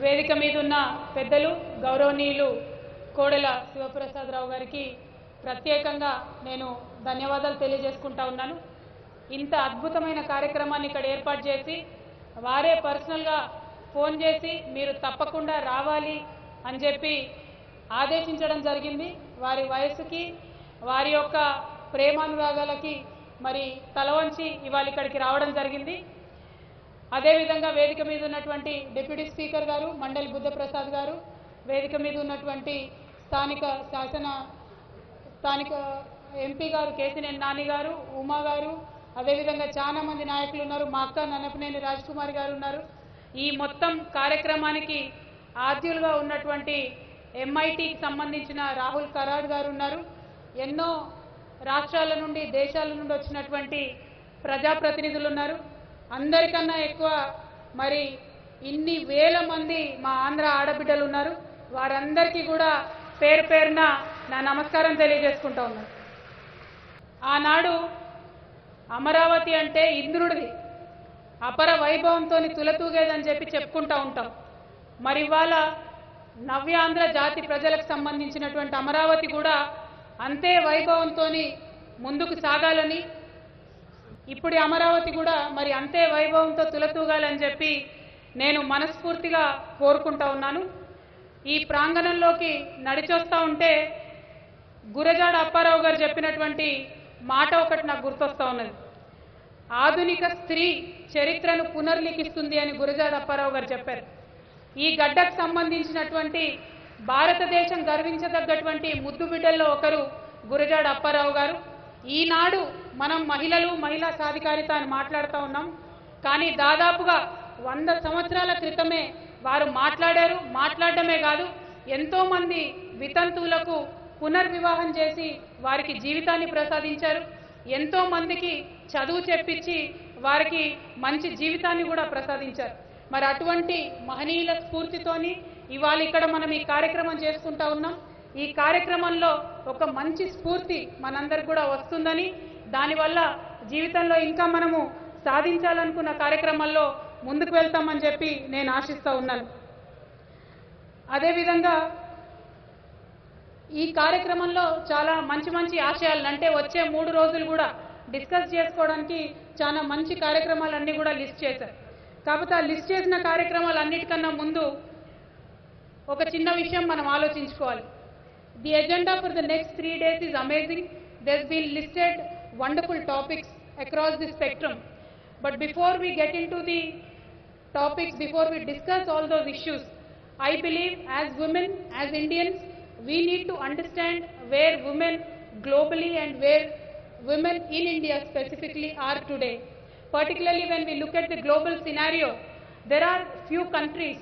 వేదిక మీద ఉన్న పెద్దలు గౌరవనీయులు కోడెల శివప్రసాదరావు గారికి ప్రత్యేకంగా నేను ధన్యవాదాలు తెలియజేసుకుంటా ఉన్నాను. ఇంత అద్భుతమైన కార్యక్రమాన్ని ఇక్కడ ఏర్పాటు చేసి వారే పర్సనల్గా ఫోన్ చేసి మీరు తప్పకుండా రావాలి అని చెప్పి ఆదేశించడం జరిగింది. వారి వయసుకి వారి యొక్క ప్రేమానురాగాలకి మరి తలవంచి ఇవాళ ఇక్కడికి రావడం జరిగింది. అదేవిధంగా వేదిక మీద ఉన్నటువంటి డిప్యూటీ స్పీకర్ గారు మండలి బుద్ధప్రసాద్ గారు, వేదిక మీద ఉన్నటువంటి స్థానిక ఎంపీ గారు కేసినేని నాని గారు, ఉమా గారు, అదేవిధంగా చాలా మంది నాయకులు ఉన్నారు. మా అక్క నన్నపనేని రాజ్ కుమార్ గారు ఉన్నారు. ఈ మొత్తం కార్యక్రమానికి ఆద్యులుగా ఉన్నటువంటి ఎంఐటికి సంబంధించిన రాహుల్ కరాడ్ గారు ఉన్నారు. ఎన్నో రాష్ట్రాల నుండి దేశాల నుండి వచ్చినటువంటి ప్రజాప్రతినిధులు ఉన్నారు. అందరికన్నా ఎక్కువ మరి ఇన్ని వేల మంది మా ఆంధ్ర ఆడబిడ్డలు ఉన్నారు. వారందరికీ కూడా పేరు పేరున నా నమస్కారం తెలియజేసుకుంటా ఉన్నాను. ఆనాడు అమరావతి అంటే ఇంద్రుడిది, అపర వైభవంతో తులతూగేదని చెప్పి చెప్పుకుంటూ ఉంటాం. మరి ఇవాళ నవ్యాంధ్ర జాతి ప్రజలకు సంబంధించినటువంటి అమరావతి కూడా అంతే వైభవంతో ముందుకు సాగాలని, ఇప్పుడు అమరావతి కూడా మరి అంతే వైభవంతో తులతూగాలని చెప్పి నేను మనస్ఫూర్తిగా కోరుకుంటా ఉన్నాను. ఈ ప్రాంగణంలోకి నడిచొస్తా ఉంటే గురజాడ అప్పారావు గారు చెప్పినటువంటి మాట ఒకటి నాకు గుర్తొస్తా ఉన్నది. ఆధునిక స్త్రీ చరిత్రను పునర్లిఖిస్తుంది అని గురజాడ అప్పారావు గారు చెప్పారు. ఈ గడ్డకు సంబంధించినటువంటి భారతదేశం గర్వించదగ్గటువంటి ముద్దు బిడ్డల్లో ఒకరు గురజాడ అప్పారావు గారు. ఈనాడు మనం మహిళా సాధికారిత అని మాట్లాడుతూ ఉన్నాం, కానీ దాదాపుగా 100 సంవత్సరాల క్రితమే వారు మాట్లాడారు. మాట్లాడటమే కాదు, ఎంతోమంది వితంతువులకు పునర్వివాహం చేసి వారికి జీవితాన్ని ప్రసాదించారు. ఎంతోమందికి చదువు చెప్పించి వారికి మంచి జీవితాన్ని కూడా ప్రసాదించారు. మరి అటువంటి మహనీయుల స్ఫూర్తితోని ఇవాళ ఇక్కడ మనం ఈ కార్యక్రమం చేసుకుంటా ఉన్నాం. ఈ కార్యక్రమంలో ఒక మంచి స్ఫూర్తి మనందరికి కూడా వస్తుందని, దానివల్ల జీవితంలో ఇంకా మనము సాధించాలనుకున్న కార్యక్రమాల్లో ముందుకు వెళ్తామని చెప్పి నేను ఆశిస్తూ ఉన్నాను. అదేవిధంగా ఈ కార్యక్రమంలో చాలా మంచి ఆశయాలను, అంటే వచ్చే 3 రోజులు కూడా డిస్కస్ చేసుకోవడానికి చాలా మంచి కార్యక్రమాలన్నీ కూడా లిస్ట్ చేశారు. కాకపోతే ఆ లిస్ట్ చేసిన కార్యక్రమాలన్నిటికన్నా ముందు ఒక చిన్న విషయం మనం ఆలోచించుకోవాలి. The agenda for the next 3 days is amazing. There's been listed wonderful topics across the spectrum. But before we get into the topics, before we discuss all those issues, I believe as women, as Indians, we need to understand where women globally and where women in India specifically are today. Particularly when we look at the global scenario, there are few countries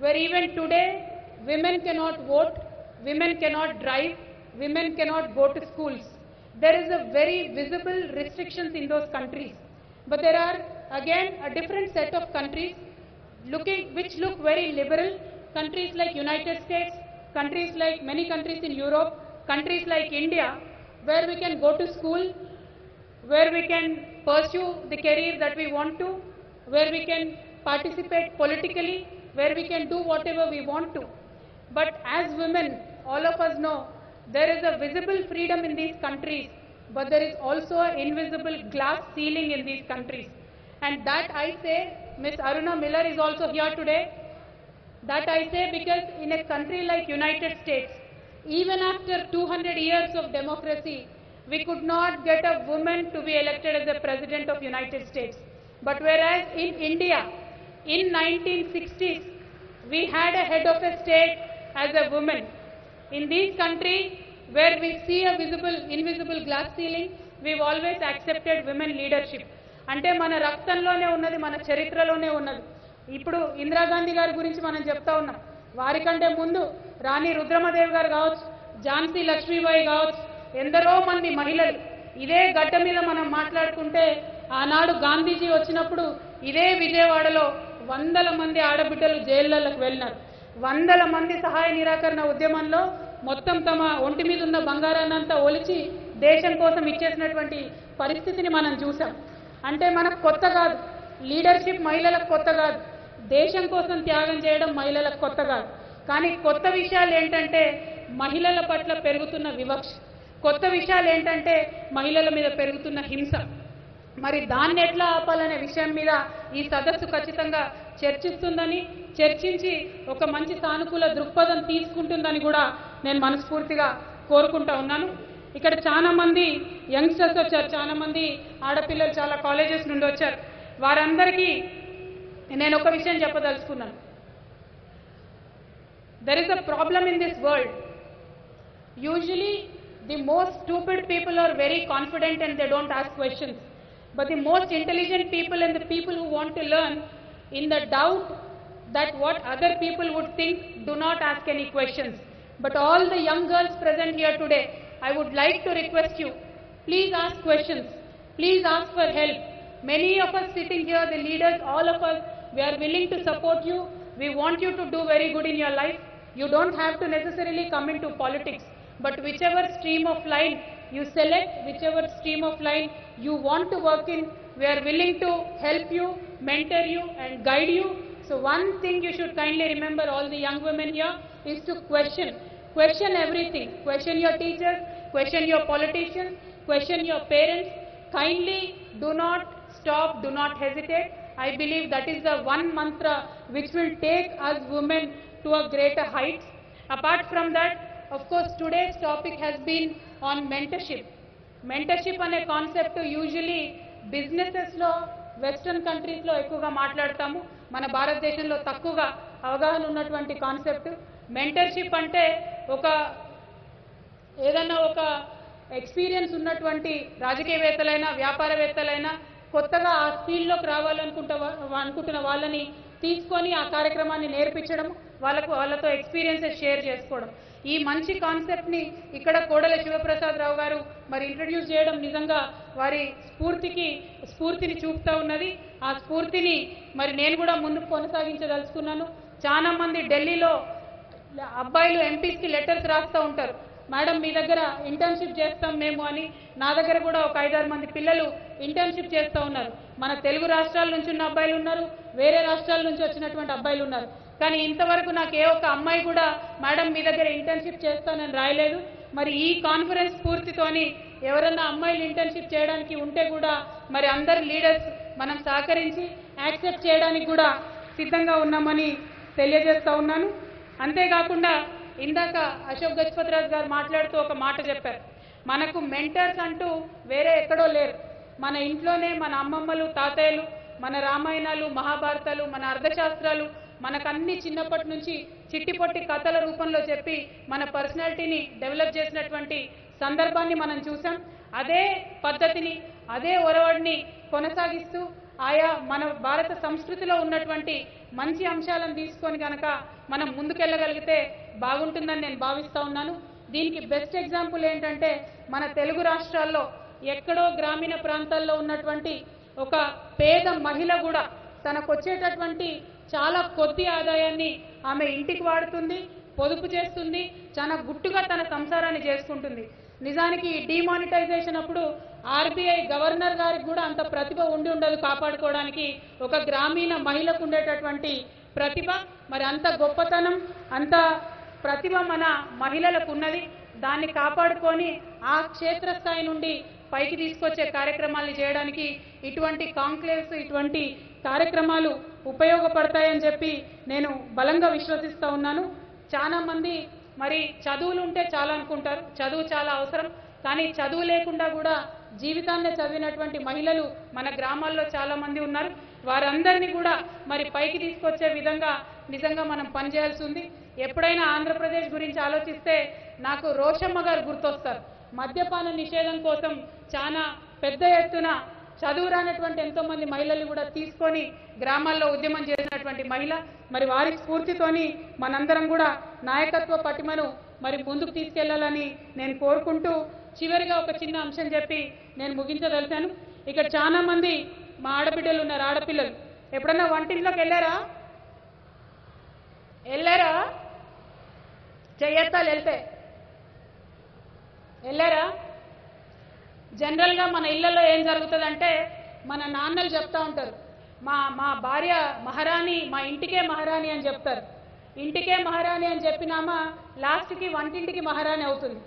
where even today women cannot vote, women cannot drive, women cannot go to schools. There is a very visible restrictions in those countries. But there are again a different set of countries which look very liberal, countries like United States, countries like many countries in Europe, countries like India, where we can go to school, where we can pursue the career that we want to, where we can participate politically, where we can do whatever we want to. But as women, all of us know there is a visible freedom in these countries, but there is also an invisible glass ceiling in these countries. And that I say, Ms. Aruna Miller is also here today. That I say because in a country like United States, even after 200 years of democracy, we could not get a woman to be elected as the President of United States. But whereas in India, in 1960s, we had a head of a state as a woman. In this country, where we see a invisible glass ceiling, we've always accepted women leadership. అంటే మన రక్తంలోనే ఉన్నది, మన చరిత్రలోనే ఉన్నది. ఇప్పుడు ఇందిరాగాంధీ గారి గురించి మనం చెప్తా ఉన్నాం. వారికంటే ముందు రాణి రుద్రమదేవి గారు కావచ్చు, ఝాన్సీ లక్ష్మీబాయి కావచ్చు, ఎందరో మంది మహిళలు. ఇదే గడ్డ మీద మనం మాట్లాడుకుంటే ఆనాడు గాంధీజీ వచ్చినప్పుడు ఇదే విజయవాడలో 100 మంది ఆడబిడ్డలు జైళ్ళకు వెళ్ళినారు. 100 మంది సహాయ నిరాకరణ ఉద్యమంలో మొత్తం తమ ఒంటి మీద ఉన్న బంగారాన్నంతా ఒలిచి దేశం కోసం ఇచ్చేసినటువంటి పరిస్థితిని మనం చూసాం. అంటే మనకు కొత్త కాదు, లీడర్షిప్ మహిళలకు కొత్త కాదు. దేశం కోసం త్యాగం చేయడం మహిళలకు కొత్త కాదు. కానీ కొత్త విషయాలు ఏంటంటే మహిళల పట్ల పెరుగుతున్న వివక్ష, కొత్త విషయాలు ఏంటంటే మహిళల మీద పెరుగుతున్న హింస. మరి దాన్ని ఎట్లా ఆపాలనే విషయం మీద ఈ సదస్సు ఖచ్చితంగా చర్చిస్తుందని, చర్చించి ఒక మంచి సానుకూల దృక్పథం తీసుకుంటుందని కూడా నేను మనస్ఫూర్తిగా కోరుకుంటా ఉన్నాను. ఇక్కడ చాలా మంది యంగ్స్టర్స్ వచ్చారు, చాలా మంది ఆడపిల్లలు చాలా కాలేజెస్ నుండి వచ్చారు. వారందరికీ నేను ఒక విషయం చెప్పదలుచుకున్నాను. There is a problem in this world. Usually the most stupid people are very confident and they don't ask questions. But the most intelligent people and the people who want to learn, in the doubt that what other people would think, do not ask any questions. But all the young girls present here today, I would like to request you, please ask questions. Please ask for help. Many of us sitting here, the leaders, all of us, we are willing to support you. We want you to do very good in your life. You don't have to necessarily come into politics. But whichever stream of line you select, whichever stream of line you want to work in, we are willing to help you, mentor you and guide you. So one thing you should kindly remember, all the young women here, is to question. Question everything. Question your teachers, question your politicians, question your parents. Kindly do not stop, do not hesitate. I believe that is the one mantra which will take us women to a greater heights. Apart from that, of course, today's topic has been on mentorship. Mentorship అనే concept usually బిజినెసెస్లో western కంట్రీస్లో ఎక్కువగా మాట్లాడతాము, మన భారతదేశంలో తక్కువగా అవగాహన ఉన్నటువంటి concept. Mentorship అంటే ఏదన్నా ఒక ఎక్స్పీరియన్స్ ఉన్నటువంటి రాజకీయవేత్తలైనా వ్యాపారవేత్తలైనా కొత్తగా ఆ ఫీల్డ్లోకి అనుకుంటున్న వాళ్ళని తీసుకొని ఆ కార్యక్రమాన్ని నేర్పించడం, వాళ్ళతో ఎక్స్పీరియన్సెస్ షేర్ చేసుకోవడం. ఈ మంచి కాన్సెప్ట్ని ఇక్కడ కోడెల శివప్రసాద్ రావు గారు మరి ఇంట్రడ్యూస్ చేయడం నిజంగా వారి స్ఫూర్తిని చూపుతూ ఉన్నది. ఆ స్ఫూర్తిని మరి నేను కూడా ముందుకు కొనసాగించదలుచుకున్నాను. చాలా మంది ఢిల్లీలో అబ్బాయిలు ఎంపీస్కి లెటర్స్ రాస్తూ ఉంటారు, మేడం మీ దగ్గర ఇంటర్న్షిప్ చేస్తాం మేము అని. నా దగ్గర కూడా ఒక 5-6 మంది పిల్లలు ఇంటర్న్షిప్ చేస్తూ ఉన్నారు. మన తెలుగు రాష్ట్రాల నుంచి ఉన్న అబ్బాయిలు ఉన్నారు, వేరే రాష్ట్రాల నుంచి వచ్చినటువంటి అబ్బాయిలు ఉన్నారు. కానీ ఇంతవరకు నాకు ఏ ఒక్క అమ్మాయి కూడా మేడం మీ దగ్గర ఇంటర్న్షిప్ చేస్తానని రాయలేదు. మరి ఈ కాన్ఫరెన్స్ స్ఫూర్తితోని ఎవరన్నా అమ్మాయిలు ఇంటర్న్షిప్ చేయడానికి ఉంటే కూడా మరి అందరు లీడర్స్ మనం సహకరించి యాక్సెప్ట్ చేయడానికి కూడా సిద్ధంగా ఉన్నామని తెలియజేస్తూ ఉన్నాను. అంతేకాకుండా ఇందాక అశోక్ గజపతిరాజు గారు మాట్లాడుతూ ఒక మాట చెప్పారు, మనకు మెంటర్స్ అంటూ వేరే ఎక్కడో లేరు. మన ఇంట్లోనే మన అమ్మమ్మలు తాతయ్యలు మన రామాయణాలు మహాభారతాలు మన అర్థశాస్త్రాలు మనకన్నీ చిన్నప్పటి నుంచి చిట్టిపొట్టి కథల రూపంలో చెప్పి మన పర్సనాలిటీని డెవలప్ చేసినటువంటి సందర్భాన్ని మనం చూసాం. అదే పద్ధతిని అదే ఒరవడిని కొనసాగిస్తూ ఆయా మన భారత సంస్కృతిలో ఉన్నటువంటి మంచి అంశాలను తీసుకొని కనుక మనం ముందుకెళ్ళగలిగితే బాగుంటుందని నేను భావిస్తూ ఉన్నాను. దీనికి బెస్ట్ ఎగ్జాంపుల్ ఏంటంటే మన తెలుగు రాష్ట్రాల్లో ఎక్కడో గ్రామీణ ప్రాంతాల్లో ఉన్నటువంటి ఒక పేద మహిళ కూడా తనకు వచ్చేటటువంటి చాలా కొద్ది ఆదాయాన్ని ఆమె ఇంటికి వాడుతుంది, పొదుపు చేస్తుంది, చాలా గుట్టుగా తన సంసారాన్ని చేసుకుంటుంది. నిజానికి డిమానిటైజేషన్ అప్పుడు ఆర్బీఐ గవర్నర్ గారికి కూడా అంత ప్రతిభ ఉండి ఉండదు కాపాడుకోవడానికి. ఒక గ్రామీణ మహిళకు ఉండేటటువంటి ప్రతిభ, మరి అంత గొప్పతనం అంత ప్రతిభ మన మహిళలకు ఉన్నది. దాన్ని కాపాడుకొని ఆ క్షేత్రస్థాయి నుండి పైకి తీసుకొచ్చే కార్యక్రమాలు చేయడానికి ఇటువంటి కాంక్లేవ్స్ ఇటువంటి కార్యక్రమాలు ఉపయోగపడతాయని చెప్పి నేను బలంగా విశ్వసిస్తూ ఉన్నాను. చాలా మంది మరి చదువులు ఉంటే చాలా అనుకుంటారు, చదువు చాలా అవసరం. కానీ చదువు లేకుండా కూడా జీవితాన్ని చదివినటువంటి మహిళలు మన గ్రామాల్లో చాలా మంది ఉన్నారు. వారందరినీ కూడా మరి పైకి తీసుకొచ్చే విధంగా నిజంగా మనం పనిచేయాల్సి ఉంది. ఎప్పుడైనా ఆంధ్రప్రదేశ్ గురించి ఆలోచిస్తే నాకు రోషమ్మ గారు గుర్తొస్తారు. మద్యపాన నిషేధం కోసం చాలా పెద్ద ఎత్తున చదువు రానటువంటి ఎంతోమంది మహిళలు కూడా తీసుకొని గ్రామాల్లో ఉద్యమం చేసినటువంటి మహిళ. మరి వారి స్ఫూర్తితోని మనందరం కూడా నాయకత్వ పటిమను మరి ముందుకు తీసుకెళ్లాలని నేను కోరుకుంటూ చివరిగా ఒక చిన్న అంశం చెప్పి నేను ముగించదలిచాను. ఇక్కడ చాలా మంది మా ఆడబిడ్డలు ఉన్నారు, ఆడపిల్లలు. ఎప్పుడన్నా వంటింట్లోకి వెళ్ళారా? చెయ్యత్తాలు వెళ్ళారా? జనరల్గా మన ఇళ్లలో ఏం జరుగుతుందంటే మన నాన్నలు చెప్తా ఉంటారు, మా మా భార్య మహారాణి, మా ఇంటికే మహారాణి అని చెప్తారు. ఇంటికే మహారాణి అని చెప్పినామా లాస్ట్కి వంటింటికి మహారాణి అవుతుంది.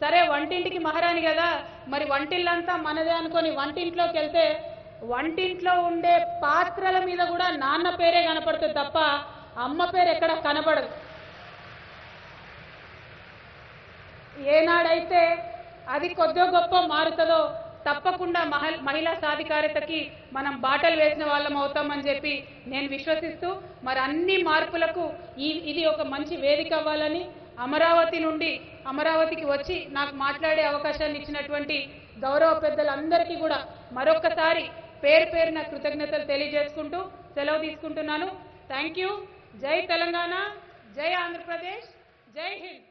సరే వంటింటికి మహారాణి కదా, మరి వంటిల్లంతా మనదే అనుకొని వంటింట్లోకి వెళ్తే వంటింట్లో ఉండే పాత్రల మీద కూడా నాన్న పేరే కనపడుతుంది తప్ప అమ్మ పేరు ఎక్కడ కనపడదు. ఏనాడైతే అది కొద్దో గొప్ప మారుతుందో తప్పకుండా మహిళా సాధికారతకి మనం బాటలు వేసిన వాళ్ళం అవుతామని చెప్పి నేను విశ్వసిస్తూ, మరి అన్ని మార్పులకు ఇది ఒక మంచి వేదిక అవ్వాలని అమరావతి నుండి అమరావతికి వచ్చి నాకు మాట్లాడే అవకాశాన్ని ఇచ్చినటువంటి గౌరవ పెద్దలందరికీ కూడా మరొక్కసారి పేరు పేరున కృతజ్ఞతలు తెలియజేసుకుంటూ సెలవు తీసుకుంటున్నాను. Thank you. జై తెలంగాణ, జై ఆంధ్రప్రదేశ్, జై హింద్.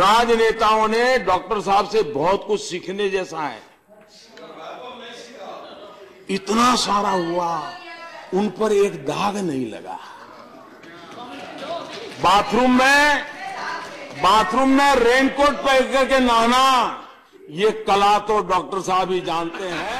राजनेताओं ने डॉक्टर साहब से बहुत कुछ सीखने जैसा है. इतना सारा हुआ, उन पर एक दाग नहीं लगा. बाथरूम में रेनकोट पहन करके नहाना, ये कला तो डॉक्टर साहब ही जानते हैं.